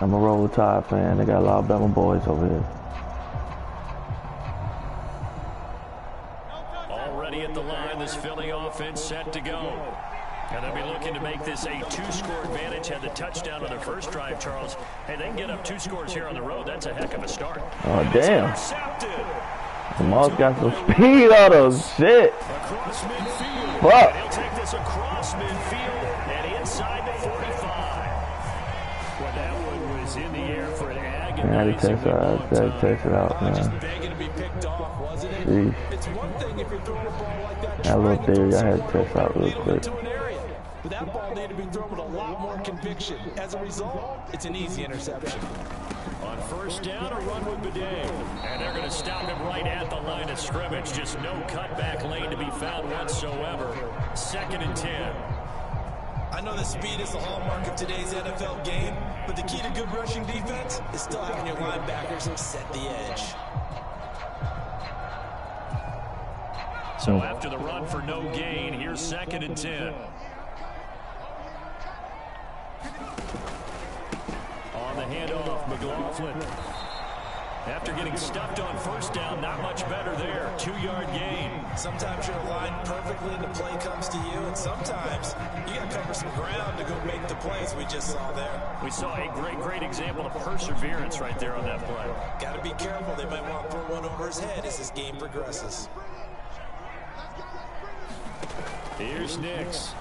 I'm a Roll Tide fan. They got a lot of Alabama boys over here. Already at the line, this Philly offense set to go. And they'll be looking to make this a two-score advantage. Had the touchdown on their first drive, Charles. Hey, they can get up 2 scores here on the road. That's a heck of a start. Oh, damn. Jamal's got some speed on him. Shit. Across midfield. Fuck. He'll take this across midfield and inside the 45. Well, that one was in the air for an agonizing Yeah, test it out, man. Just begging to be picked off, wasn't it? Jeez. It's one thing if you're throwing a ball like that. That little theory I had to test out real quick. But that ball needed to be thrown with a lot more conviction. As a result, it's an easy interception. On first down, a run with Bidet. And they're going to stop him right at the line of scrimmage. Just no cutback lane to be found whatsoever. 2nd and 10. I know that speed is the hallmark of today's NFL game, but the key to good rushing defense is still having your linebackers set the edge. So after the run for no gain, here's 2nd and 10. On the handoff, McLaughlin. After getting stuffed on first down, not much better there. 2-yard gain. Sometimes you're aligned perfectly and the play comes to you, and sometimes you got to cover some ground to go make the plays we just saw there. We saw a great example of perseverance right there on that play. Got to be careful. They might want to throw one over his head as this game progresses. Here's Nix.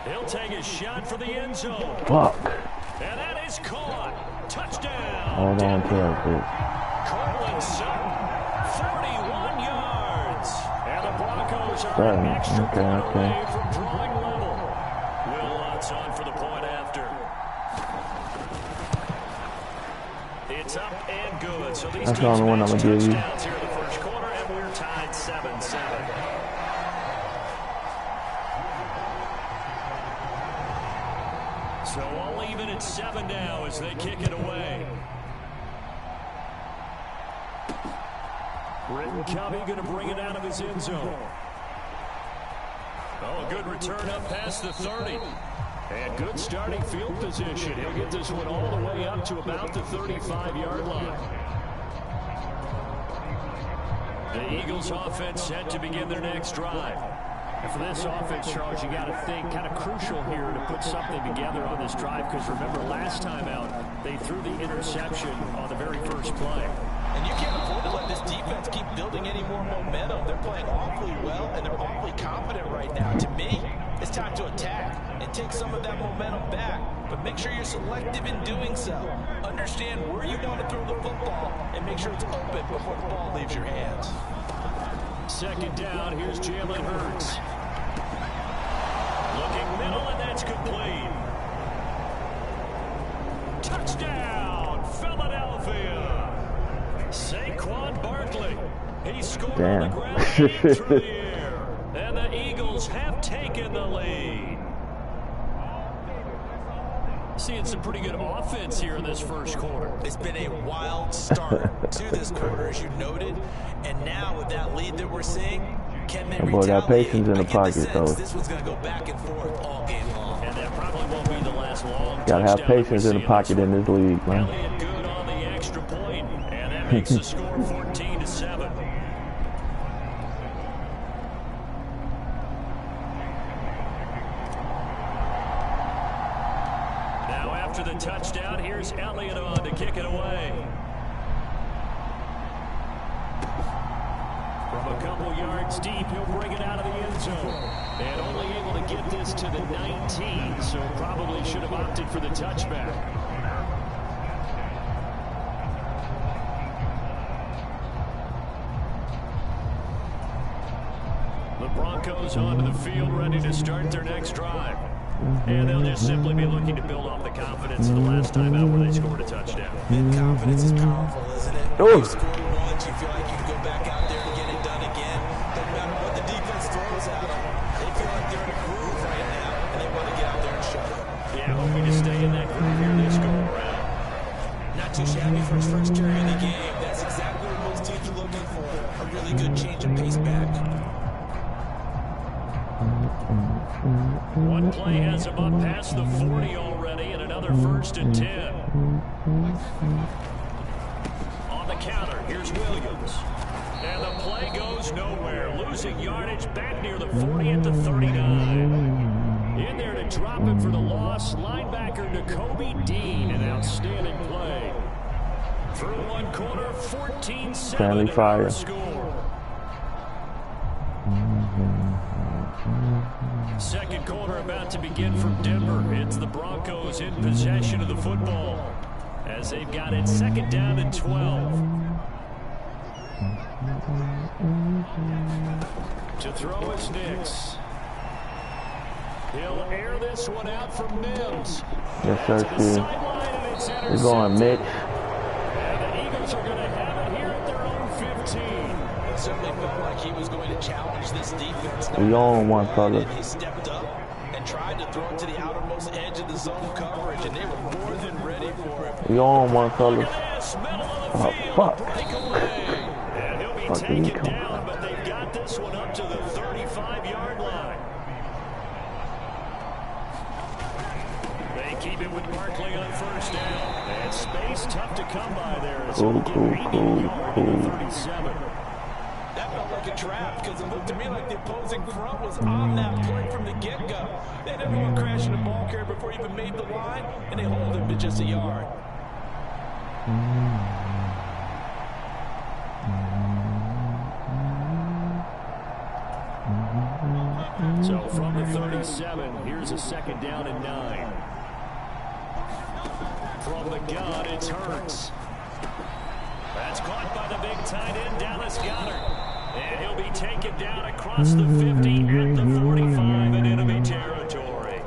He'll take a shot for the end zone. Fuck. And that is caught. Touchdown. Hold on to that bitch. Cortland Sutton, 41 yards. And the Broncos are an extra point away from drawing level. Will Lutz on for the point after. It's up and good. So these That's the only one I'm going to give you. touchdowns here in the first quarter, and we're tied 7-7. So all even at 7 now as they kick it away. Britton Covey going to bring it out of his end zone. Oh, a good return up past the 30. And good starting field position. He'll get this one all the way up to about the 35-yard line. The Eagles offense set to begin their next drive. And for this offense, Charles, you got to think kind of crucial here to put something together on this drive, because remember last time out they threw the interception on the very first play. And you can't afford to let this defense keep building any more momentum. They're playing awfully well, and they're awfully confident right now. To me, it's time to attack and take some of that momentum back. But make sure you're selective in doing so. Understand where you want to throw the football and make sure it's open before the ball leaves your hands. 2nd down, here's Jalen Hurts. Looking middle, and that's complete. Touchdown, Philadelphia. Saquon Barkley. He scored on the ground and through the air. And the Eagles have taken the lead. Seeing some pretty good offense here in this first quarter. It's been a wild start to this quarter, as you noted. And now with that lead that we're seeing, can they retaliate? Got patience in the pocket, though. This one's going to go back and forth all game long. And that probably won't be the last long. Gotta have patience in the pocket in this league, man. Elliott good on the extra point, and that makes the score 14-7. Now after the touchdown, here's Elliott on to kick it away. From a couple yards deep, he'll bring it out of the end zone. And only able to get this to the 19, so probably should have opted for the touchback. The Broncos onto the field, ready to start their next drive. And they'll just simply be looking to build off the confidence of the last time out where they scored a touchdown. And confidence is powerful, isn't it? You score once, you feel like you can go back out there and get it done again. Doesn't matter what the defense throws at them. They feel like they're in a groove right now, and they want to get out there and show it. Yeah, hoping to stay in that groove here this go around. Not too shabby for his first carry of the game. That's exactly what most teams are looking for. A really good change of pace back. One play has him up past the 40 already, and another another 1st and 10. On the counter, here's Williams. And the play goes nowhere. Losing yardage back near the 40 at the 39. In there to drop it for the loss, linebacker Nakobe Dean. An outstanding play. Through one quarter, 14-7 our score. Second quarter about to begin from Denver. It's the Broncos in possession of the football as they've got it 2nd down and 12. To throw is Nix. He'll air this one out from Mims. Yes, sir, Steve. We're going, Mitch. And the Eagles are going to have it here at their own 15. It certainly felt like he was going to challenge this defense. We on one, fellas. He stepped up and tried to throw it to the outermost edge of the zone coverage, and they were more than ready for it. We on one, fellas. Oh, fuck. And he'll be taken down, but they've got this one up to the 35-yard line. They keep it with Barkley on 1st down. And space tough to come by there. Cool. 37. That felt like a trap because it looked to me like the opposing front was on that play from the get-go. They had everyone crashing the ball carrier before he even made the line, and they hold him to just a yard. So from the 37, here's a 2nd down and 9. From the gun, it's Hurts. That's caught by the big tight end, Dallas Goedert. And he'll be taken down across the 50 at the 45 in enemy territory.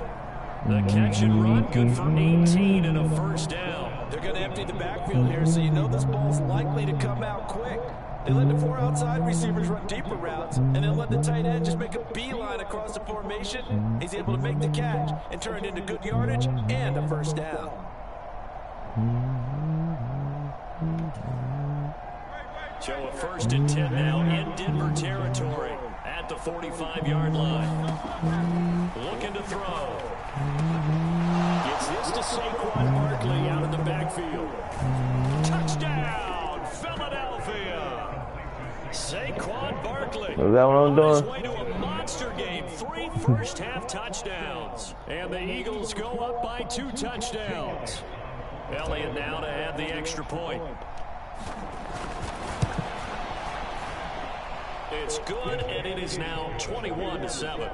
The catch and run good for 18 and a 1st down. They're going to empty the backfield here, so you know this ball's likely to come out quick. They let the 4 outside receivers run deeper routes, and then let the tight end just make a beeline across the formation. He's able to make the catch and turn it into good yardage and a 1st down. So a 1st and 10 now in Denver territory at the 45-yard line. Looking to throw. Gets this to Saquon Barkley out of the backfield. Touchdown, Philadelphia. Saquon Barkley Is that what I'm doing? on his way to a monster game. 3 first-half touchdowns. And the Eagles go up by 2 touchdowns. Elliott now to add the extra point. It's good, and it is now 21-7.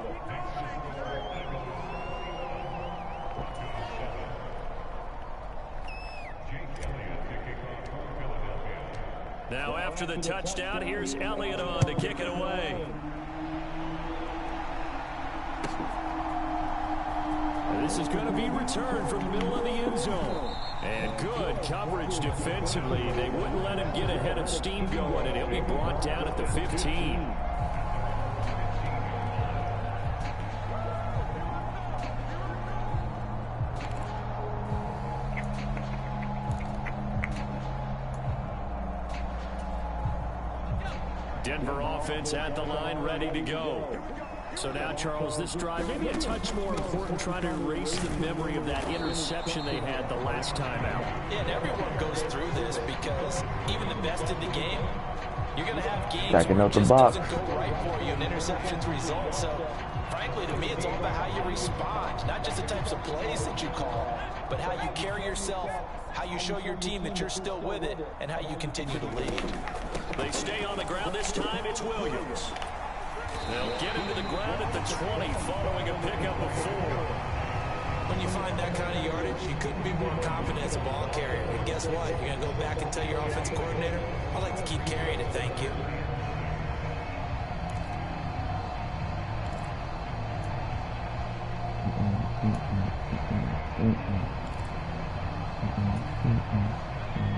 Now after the touchdown, here's Elliott on to kick it away. This is going to be returned from the middle of the end zone. And good coverage defensively. They wouldn't let him get ahead of steam going, and he'll be brought down at the 15. Denver offense at the line, ready to go. So now, Charles, this drive maybe a touch more important, trying to erase the memory of that interception they had the last time out. Yeah, and everyone goes through this because even the best in the game, you're going to have games where it just doesn't go right for you and interceptions result. So, frankly, to me, it's all about how you respond, not just the types of plays that you call, but how you carry yourself, how you show your team that you're still with it, and how you continue to lead. They stay on the ground. This time it's Williams. They'll get him to the ground at the 20 following a pickup of 4. When you find that kind of yardage, you couldn't be more confident as a ball carrier. And guess what? You're going to go back and tell your offensive coordinator, I'd like to keep carrying it, thank you.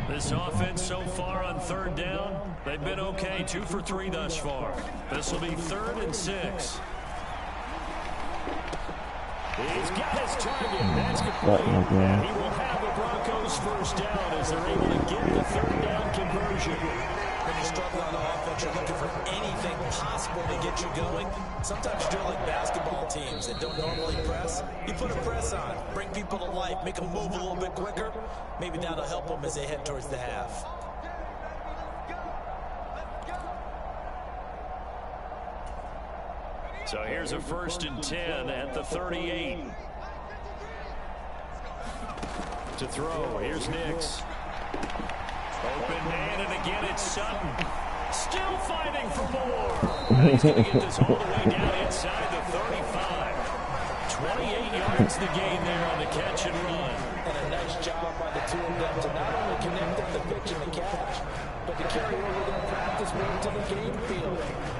This offense so far on 3rd down, they've been okay, 2 for 3 thus far. This will be 3rd and 6. He's got his target. That's complete. And he will have the Broncos 1st down as they're able to get the 3rd down conversion. When you struggle on the offense, you're looking for anything possible untouchable to get you going. Sometimes you do it like basketball teams that don't normally press. You put a press on, bring people to life, make them move a little bit quicker. Maybe that'll help them as they head towards the half. So here's a 1st and 10 at the 38. To throw, here's Nix. Open man, and again it's Sutton. Still fighting for more. He's going to get this all the way down inside the 35. 28 yards the gain there on the catch and run. And a nice job by the two of them to not only connect up the pitch and the catch, but to carry over their practice work to the game field.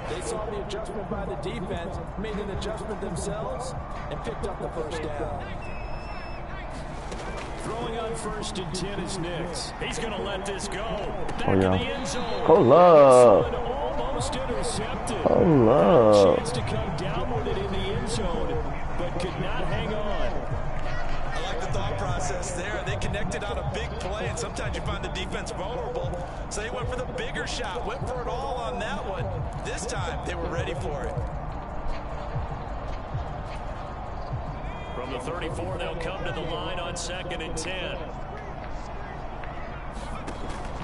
They saw the adjustment by the defense, made an adjustment themselves, and picked up the first down. Throwing on 1st and 10 is Nix. He's going to let this go. Back in the end zone. Hold up. Almost intercepted. Hold up. Chance to come down with it in the end zone, but could not hang on. I like the thought process there. They connected on a big play, and sometimes you find the defense vulnerable. So they went for the bigger shot, went for it all on that one. This time, they were ready for it. From the 34, they'll come to the line on 2nd and 10.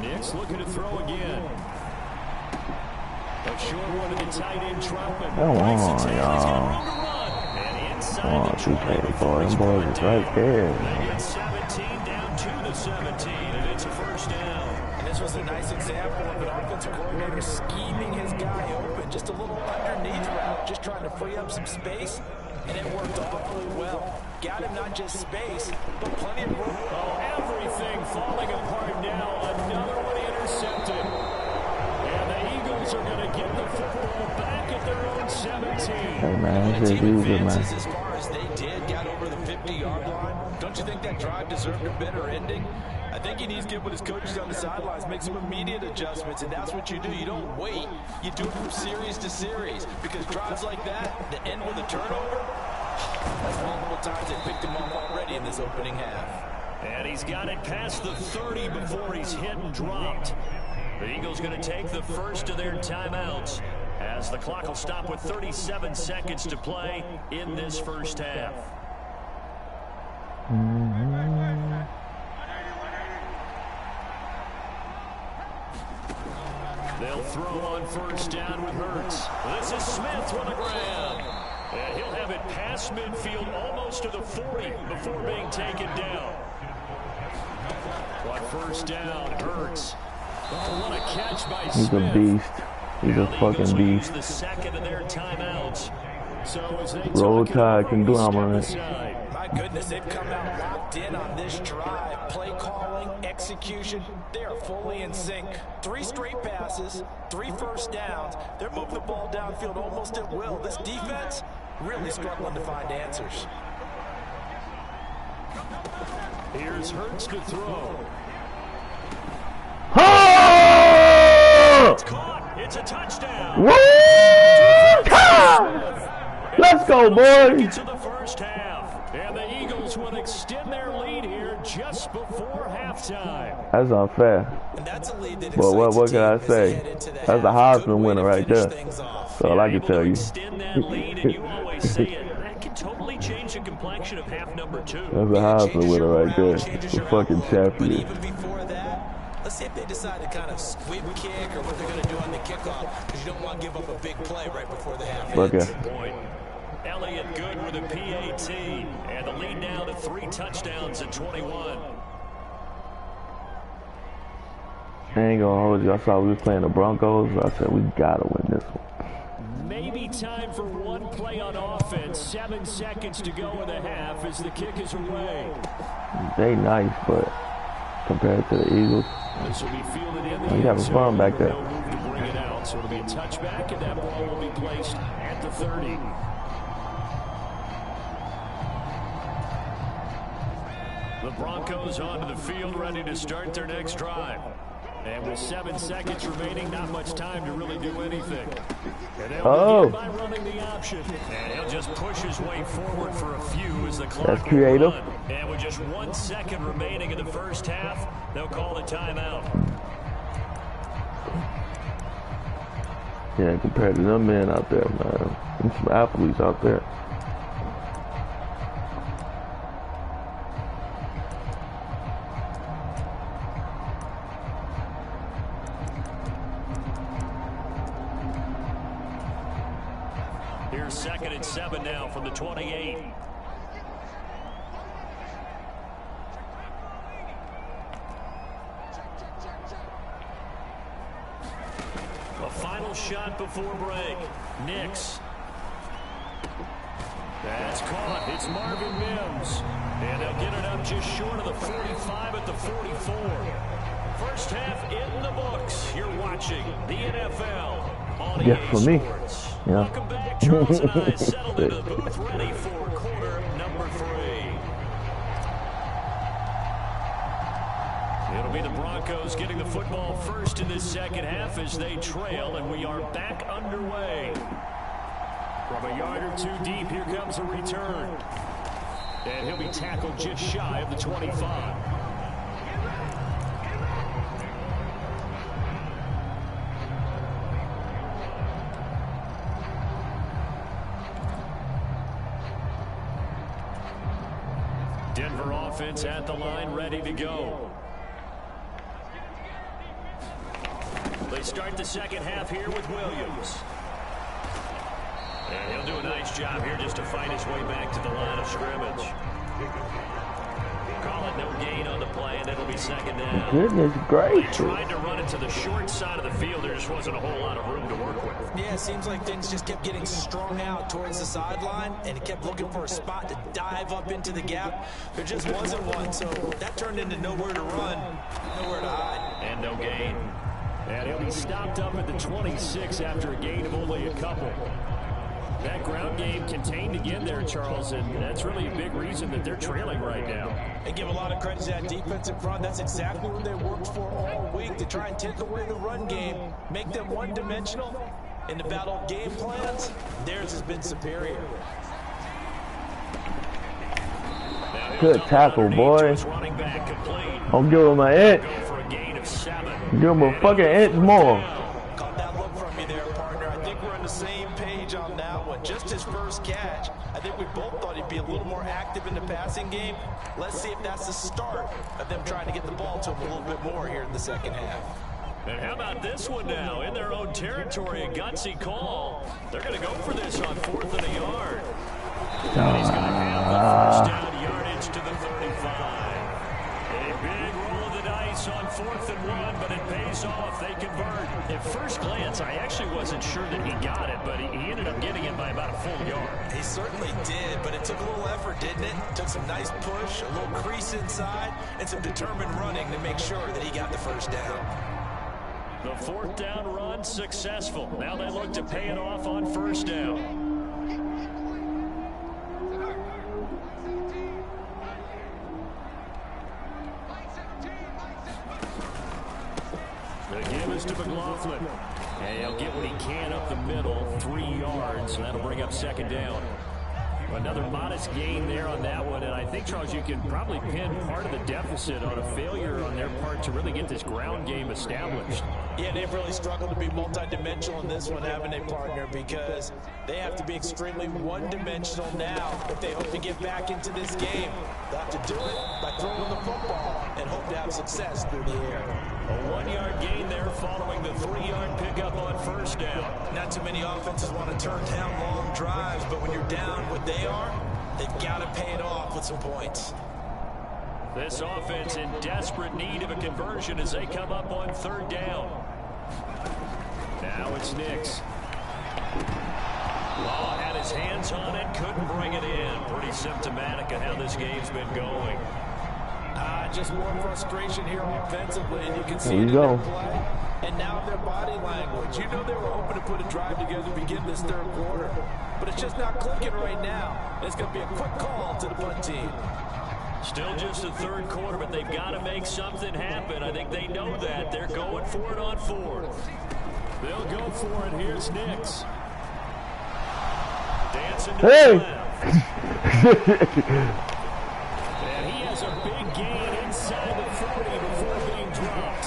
Nix looking to throw again. A short one to the tight end, Troutman. Come on, y'all. Come on, 234. Them boys is right there. They get 17 down to the 17, and it's a 1st down. And this was a nice example of an offensive coordinator scheming his guy open. Just a little underneath route, just trying to free up some space. And it worked awfully well. Got him not just space, but plenty of room. Oh, everything falling apart now. Another one intercepted. And the Eagles are going to get the football back at their own 17. Hey, man, And the it's team easy, man. advances as far as they did, got over the 50-yard line. Don't you think that drive deserved a better ending? I think he needs to get with his coaches on the sidelines, make some immediate adjustments, and that's what you do. You don't wait. You do it from series to series, because drives like that end with a turnover, that's multiple times they picked him up already in this opening half. And he's got it past the 30 before he's hit and dropped. The Eagles going to take the first of their timeouts as the clock will stop with 37 seconds to play in this first half. They'll throw on 1st down with Hurts. This is Smith with a grab. And he'll have it past midfield almost to the 40 before being taken down. But 1st down, Hurts. Oh, what a catch by Smith. He's a beast. He's a fucking beast. The second of their timeouts. So as they Roll Tide conglomerate. My goodness, they've come out locked in on this drive. Play calling, execution, they are fully in sync. 3 straight passes, 3 first downs. They're moving the ball downfield almost at will. This defense really struggling to find answers. Here's Hurts to throw. Oh! It's caught. It's a touchdown. Woo! Let's go, boys. To the first half. And the Eagles will extend their lead here just before halftime. That's unfair. And that's a lead that But what can I say? That's a Heisman winner right there. That's all I can tell you. Extend that lead, and you always say it. That can totally change the complexion of half number 2. That's a Heisman winner right there. The fucking But champion. even before that, let's see if they decide to kind of squib kick or what they're going to do on the kickoff, because you don't want to give up a big play right before the half ends. Point. Elliott good with a PAT, and the lead now to 3 touchdowns at 21. I ain't gonna hold you. I saw we was playing the Broncos. I said we gotta win this one. Maybe time for one play on offense. 7 seconds to go in the half as the kick is away. They nice, but compared to the Eagles, This will be fielded in the we having fun back there. No move to bring it out, so it'll be a touchback, and that ball will be placed at the 30. The Broncos onto the field, ready to start their next drive. And with 7 seconds remaining, not much time to really do anything. And they'll begin by running the option. And he'll just push his way forward for a few as the clock That's creative. will run. And with just 1 second remaining in the first half, they'll call a timeout. Yeah, compared to them men out there, man. There's some athletes out there. Here's 2nd and 7 now from the 28. A final shot before break. Knicks. That's caught. It's Marvin Mims. And they'll get it up just short of the 45 at the 44. First half in the books. You're watching the NFL on EA for me. Sports. Yeah. Welcome back. Charles and I settled into the booth ready for quarter number 3. It'll be the Broncos getting the football first in this second half as they trail, and we are back underway. From a yard or two deep, here comes a return. And he'll be tackled just shy of the 25. Denver offense at the line, ready to go. They start the second half here with Williams. And he'll do a nice job here just to fight his way back to the line of scrimmage. Call it no gain on the play, and it'll be 2nd down. Goodness gracious. They tried to run it to the short side of the field. There just wasn't a whole lot of room to work with. Yeah, it seems like things just kept getting strung out towards the sideline, and he kept looking for a spot to dive up into the gap. There just wasn't one, so that turned into nowhere to run, nowhere to hide. And no gain. And he'll be stopped up at the 26 after a gain of only a couple. That ground game contained again there, Charles, and that's really a big reason that they're trailing right now. They give a lot of credit to that defense in front. That's exactly what they worked for all week, to try and take away the run game, make them one-dimensional. In the battle of game plans, theirs has been superior. Good tackle, boy. I'll give him an inch. Give him a fucking inch more. Caught that look from you there, partner. I think we're on the same page on that one. Just his first catch. I think we both thought he'd be a little more active in the passing game. Let's see if that's the start of them trying to get the ball to him a little bit more here in the second half. And how about this one now? In their own territory, a gutsy call. They're going to go for this on 4th and a yard. And he's going to have the first down yardage to the 35. A big roll of the dice on 4th and 1, but it pays off. They convert. At first glance, I actually wasn't sure that he got it, but he ended up getting it by about a full yard. He certainly did, but it took a little effort, didn't it? Took some nice push, a little crease inside, and some determined running to make sure that he got the first down. The 4th down run successful. Now they look to pay it off on 1st down. The give is to McLaughlin. And he'll get what he can up the middle, 3 yards, and that'll bring up 2nd down. Another modest gain there on that one, and I think, Charles, you can probably pin part of the deficit on a failure on their part to really get this ground game established. Yeah, they've really struggled to be multi-dimensional in this one, haven't they, partner? Because they have to be extremely one-dimensional now if they hope to get back into this game. They'll have to do it by throwing the football and hope to have success through the air. A 1-yard gain there following the 3-yard pickup on 1st down. Not too many offenses want to turn down long drives, but when you're down what they are, they've got to pay it off with some points. This offense in desperate need of a conversion as they come up on 3rd down. Now it's Knicks. Law had his hands on it, couldn't bring it in. Pretty symptomatic of how this game's been going. Just more frustration here offensively, and you can see it in their play. And now their body language. You know they were hoping to put a drive together to begin this 3rd quarter. But it's just not clicking right now. It's going to be a quick call to the punt team. Still just the 3rd quarter, but they've got to make something happen. I think they know that. They're going for it on 4th. They'll go for it. Here's Knicks. Dancing to the left. And he has a big gain inside the 40 before being dropped.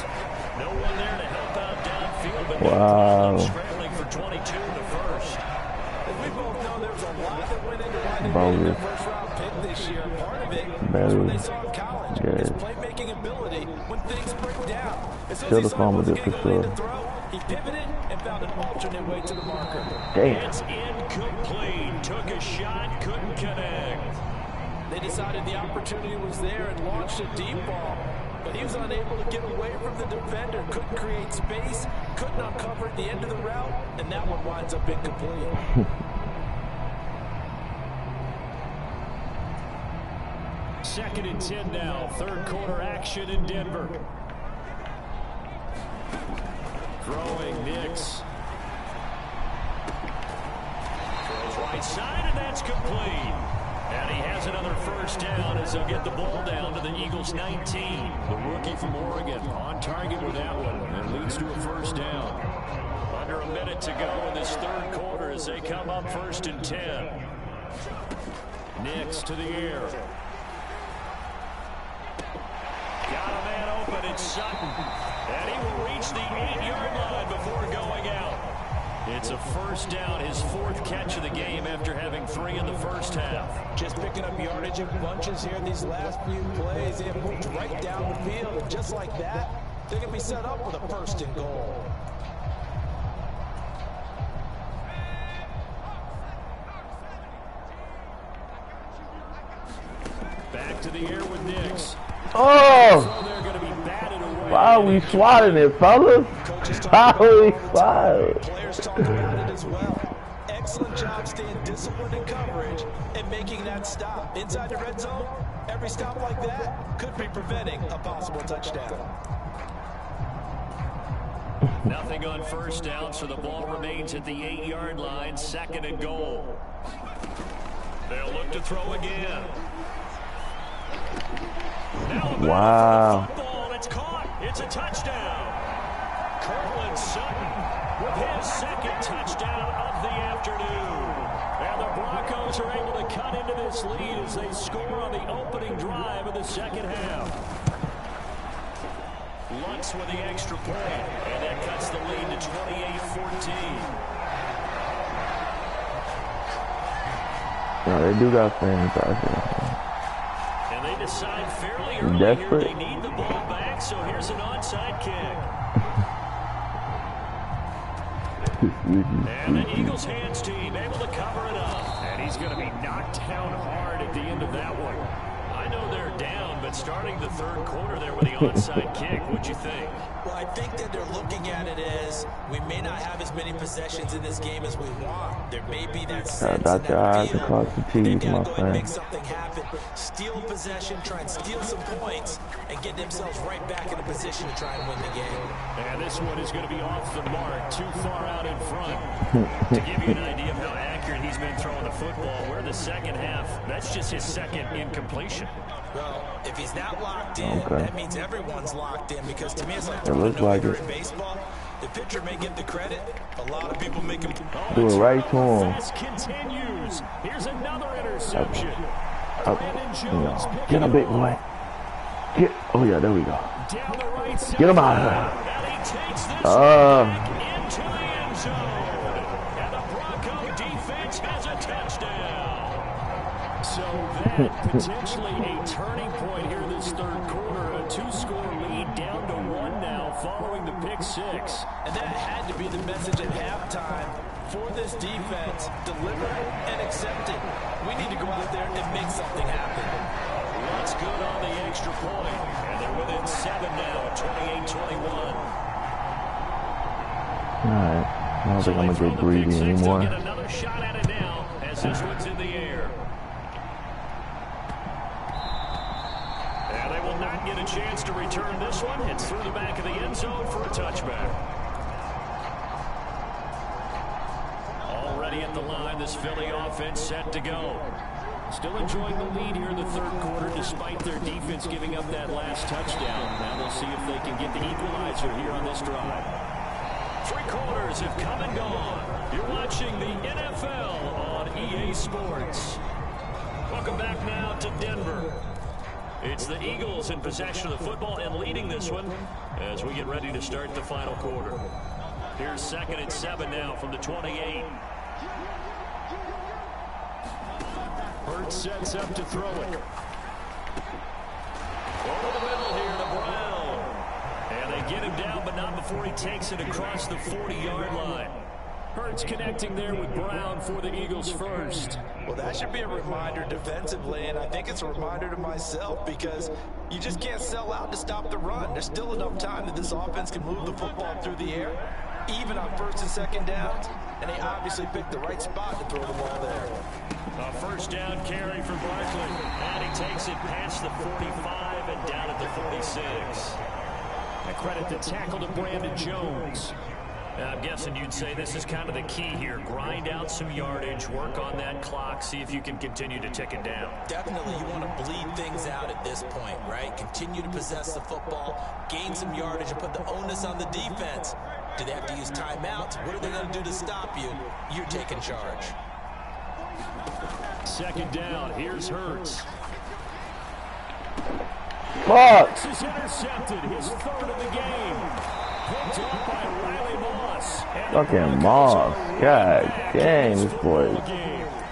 No one there to help out downfield, but wow. scrambling for 22 in the first. We both know there's a lot that went into why they made the first round pick this year. Part of it was what they saw in college. His playmaking ability when things break down. As soon as he saw he wasn't getting a lane to throw, he pivoted and found an alternate way to the marker. Damn. It's incomplete. Took a shot, couldn't connect. They decided the opportunity was there and launched a deep ball. But he was unable to get away from the defender, couldn't create space, couldn't uncover at the end of the route, and that one winds up incomplete. Second and 10 now, third quarter action in Denver. Throwing Nix. Throws right side, and that's complete. And he has another first down as they'll get the ball down to the Eagles' 19. The rookie from Oregon on target with that one, and leads to a first down. Under a minute to go in this third quarter as they come up first and 10. Nix to the air. Got a man open, it's Sutton. And he will reach the 8-yard line before going out. It's a first down, his fourth catch of the game after having 3 in the first half. Just picking up yardage in bunches here these last few plays. They have moved right down the field, and just like that, they're going to be set up with a first and goal. Back to the air with Nix. Oh! So they're going to be batted away. Why are we swatting it, fellas? Why are we swatting? Players talk about it as well. Excellent job staying disciplined in coverage and making that stop. Inside the red zone, every stop like that could be preventing a possible touchdown. Nothing on first down, so the ball remains at the 8-yard line, second and goal. They'll look to throw again. Wow. Football, it's caught. It's a touchdown. Cortland Sutton with his second touchdown of the afternoon. And the Broncos are able to cut into this lead as they score on the opening drive of the second half. Lutz with the extra point, and that cuts the lead to 28-14. No, they do got fans out here. And they decide fairly early Desperate. here they need the ball back, so here's an onside kick. And the Eagles hands team able to cover it up. And he's going to be knocked down hard at the end of that one. I know they're down, but starting the third quarter there with the onside kick, what'd you think? Well, I think that they're looking at it as we may not have as many possessions in this game as we want. There may be that sense Dot your eyes across the they've T's, got my to go ahead and friend. make something happen. Steal possession, try and steal some points, and get themselves right back in a position to try and win the game. And this one is going to be off the mark, too far out in front. To give you an idea of how accurate he's been throwing the football, we're in the second half. That's just his second incompletion. Well, if he's not locked in, that means everyone's locked in, because to me it's like It looks like it. in baseball. The pitcher may get the credit. A lot of people make him Do it right to him. Pass continues. Here's another interception. Get him, big boy. Get. Oh yeah, there we go. Down the right side. Get him out of there. And he takes this back into the end zone. And the Bronco defense has a touchdown. So that potentially a turning point here this third quarter. A 2-score lead down to 1 now following the pick 6. And that had to be the message at halftime for this defense. Deliver it and accept it. We need to go out there and make something happen. That's good on the extra point. And they're within 7 now at 28-21. Alright. I don't think I'm going to get greedy anymore. Get another shot at it now as this one's in the air. And they will not get a chance to return this one. It's through the back of the end zone for a touchback. Already at the line, this Philly offense set to go. Still enjoying the lead here in the third quarter despite their defense giving up that last touchdown. Now they'll see if they can get the equalizer here on this drive. 3 quarters have come and gone. You're watching the NFL on EA Sports. Welcome back now to Denver. It's the Eagles in possession of the football and leading this one as we get ready to start the final quarter. Here's 2nd and 7 now from the 28. Hurts sets up to throw it. Over the middle here to Brown. And they get him down, but not before he takes it across the 40-yard line. Hurts connecting there with Brown for the Eagles first. Well, that should be a reminder defensively, and I think it's a reminder to myself because you just can't sell out to stop the run. There's still enough time that this offense can move the football through the air, even on 1st and 2nd downs, and they obviously picked the right spot to throw the ball there. A 1st down carry for Barkley, and he takes it past the 45 and down at the 46. I credit the tackle to Brandon Jones. I'm guessing you'd say this is kind of the key here. Grind out some yardage, work on that clock, see if you can continue to tick it down. Definitely, you want to bleed things out at this point, right? Continue to possess the football, gain some yardage, and put the onus on the defense. Do they have to use timeouts? What are they going to do to stop you? You're taking charge. 2nd down, here's Hurts. Fuck! This is intercepted, his 3rd of the game. Picked up by Riley Moss. Fucking Moss. God dang, this boy.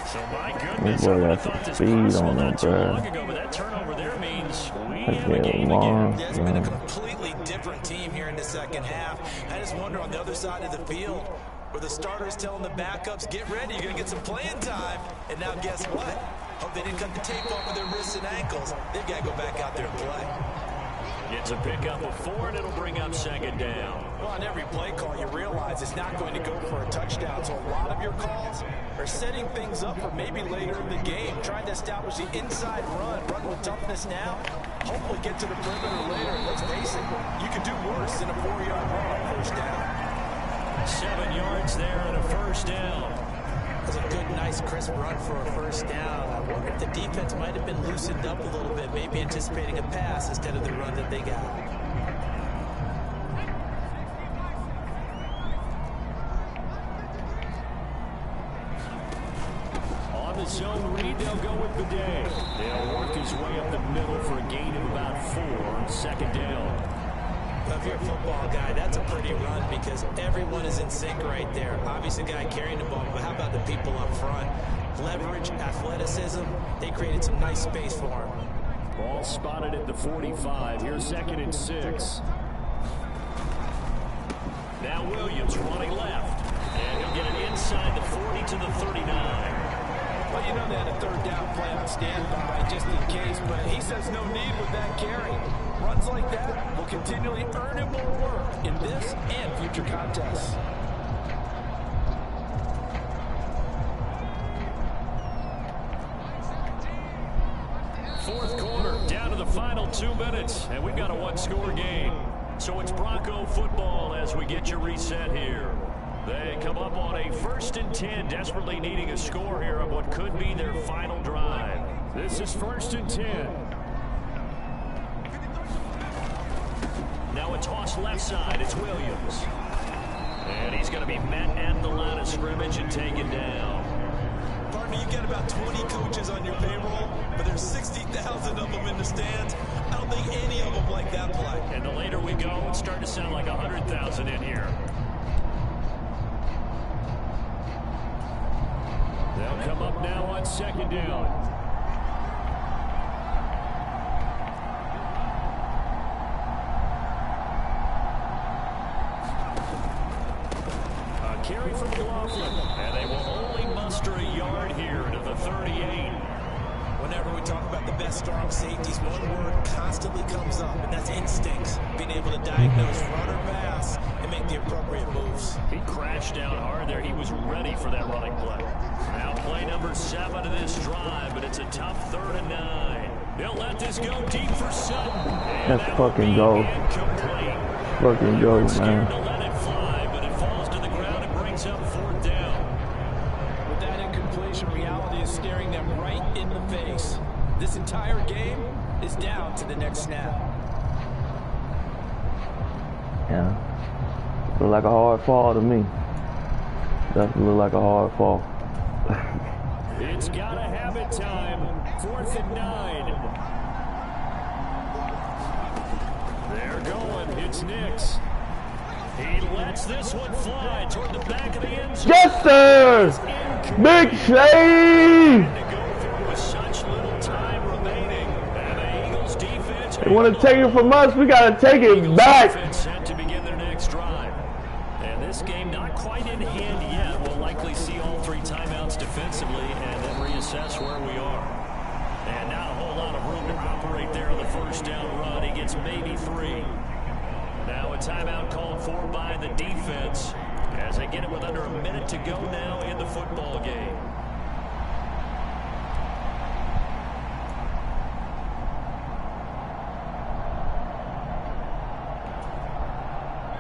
So my This goodness, boy got some speed on him, bro. but that turnover there means we have a Okay, game long. again. It's been a completely different team here in the 2nd half. I just wonder on the other side of the field where the starters telling the backups, get ready, you're going to get some playing time. And now guess what? Hope they didn't cut the tape off of their wrists and ankles. They've got to go back out there and play. It's a pickup of 4, and it'll bring up 2nd down. Well, on every play call, you realize it's not going to go for a touchdown. So a lot of your calls are setting things up for maybe later in the game, trying to establish the inside run with toughness now, hopefully get to the perimeter later. And let's face it, you could do worse than a 4-yard run on 1st down. 7 yards there and a 1st down. It was a good, nice, crisp run for a 1st down. I wonder if the defense might have been loosened up a little bit, maybe anticipating a pass instead of the run that they got. On the zone read, they'll go with Bidet. They'll work his way up the middle for a gain of about 4 on 2nd down. If you're a football guy, that's a pretty run because everyone is in sync right there. Obviously, the guy carrying the ball, but how about the people up front? Leverage, athleticism, they created some nice space for him. Ball spotted at the 45. Here's 2nd and 6. Now Williams running left. And he'll get it inside the 40 to the 39. Well, you know they had a 3rd down play on standby just in case, but he says no need with that carry. Runs like that will continually earn him more work in this and future contests. Fourth quarter, down to the final 2 minutes, and we've got a 1-score game. So it's Bronco football as we get you reset here. They come up on a 1st and 10, desperately needing a score here on what could be their final drive. This is 1st and 10. Now a toss left side, it's Williams. And he's going to be met at the line of scrimmage and taken down. Partner, you've got about 20 coaches on your payroll, but there's 60,000 of them in the stands. I don't think any of them like that play. And the later we go, it's starting to sound like 100,000 in here. They'll come up now on 2nd down. Carry from McLaughlin, and they will only muster a yard here to the 38. Whenever we talk about the best strong safeties, one word constantly comes up, and that's instincts. Being able to diagnose run or pass and make the appropriate moves. He crashed down hard there. He was ready for that running play. Now play number 7 of this drive, but it's a tough 3rd and 9. They'll let this go deep for Sutton. Let's fucking go. Fucking go, man. Up 4th down. With that incompletion, reality is staring them right in the face. This entire game is down to the next snap. Yeah. Look like a hard fall to me. Doesn't look like a hard fall. It's gotta have it time. 4th and 9. They're going. It's Nix. He lets this one fly toward the back of the end zone. Yes, sir! Big save! With such little time remaining, and the Eagles defense. They want to take it from us. We got to take it back. Set to begin their next drive. And this game not quite in hand yet. We'll likely see all 3 timeouts defensively and then reassess where we are. And not a whole lot of room to operate there on the first down run. He gets maybe 3. Now a timeout called for by the defense as they get it with under a minute to go now in the football game.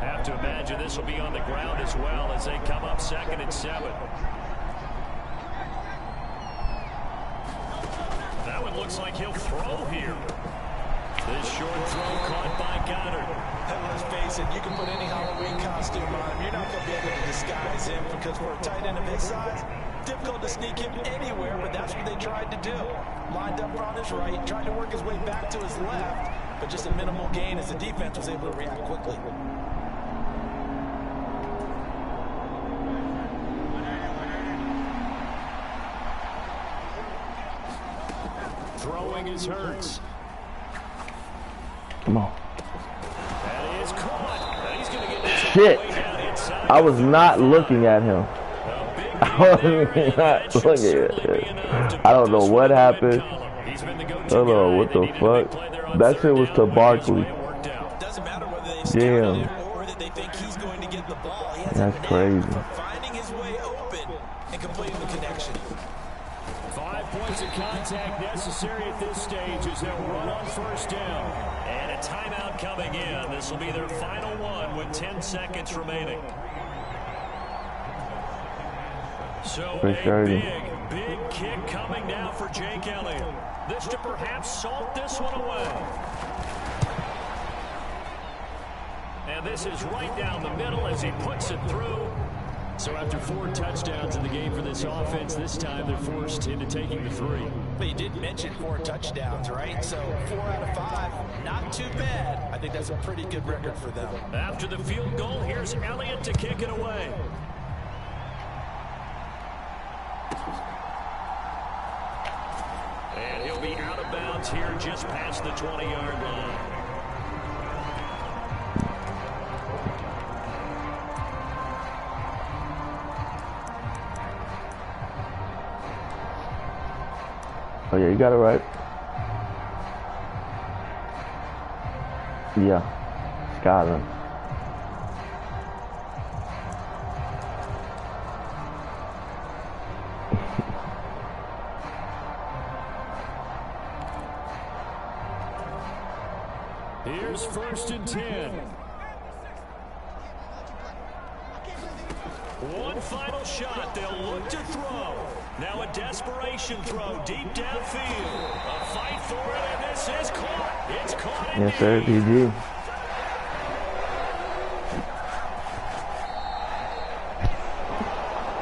Have to imagine this will be on the ground as well as they come up 2nd and 7. That one looks like he'll throw here. This short throw caught by Goddard. And let's face it, you can put any Halloween costume on him. You're not going to be able to disguise him because for a tight end of his size, difficult to sneak him anywhere, but that's what they tried to do. Lined up on his right, tried to work his way back to his left, but just a minimal gain as the defense was able to react quickly. Throwing his Hurts. Come on. That is caught. He's going to get this Shit. way down inside. I was not looking at him. I was not looking at him. I don't know what happened. I don't know what the fuck. That shit was to Barkley. Doesn't matter whether they Damn. or that they think he's going to get the ball. He has That's crazy. finding his way open and completing the connection. 5 points of contact necessary at this stage as they'll run on first down. And a timeout coming in. This will be their final one with 10 seconds remaining. So a big kick coming now for Jake Elliott. This to perhaps salt this one away. And this is right down the middle as he puts it through. So after 4 touchdowns in the game for this offense, this time they're forced into taking the 3. But you did mention 4 touchdowns, right? So 4 out of 5, not too bad. I think that's a pretty good record for them. After the field goal, here's Elliott to kick it away. And he'll be out of bounds here just past the 20-yard line. Oh yeah, you got it right. Yeah, Skyland. Here's 1st and 10. One final shot. They'll look to throw. Now a desperation throw deep downfield. A fight for it, and this is caught. It's caught. Yes, sir, PG.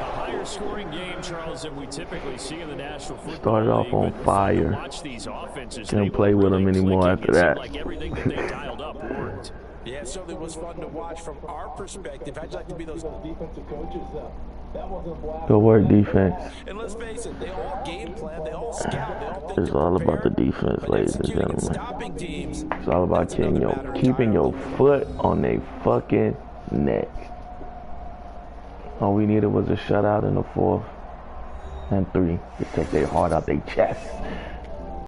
A higher scoring game, Charles, than we typically see in the National Football Started off on fire. Watch these offenses. Can't play with them anymore after that. Like everything that they dialed up worked. Yeah, it certainly was fun to watch from our perspective. How'd you like to be those defensive coaches, though? That wasn't a blast. Good work, defense. And let's face it, they all game plan, they all scout, they all think It's all about the defense, ladies and gentlemen. stopping teams. It's all about keeping your foot on their fucking neck. All we needed was a shutout in the 4th and 3 to take their heart out their chest.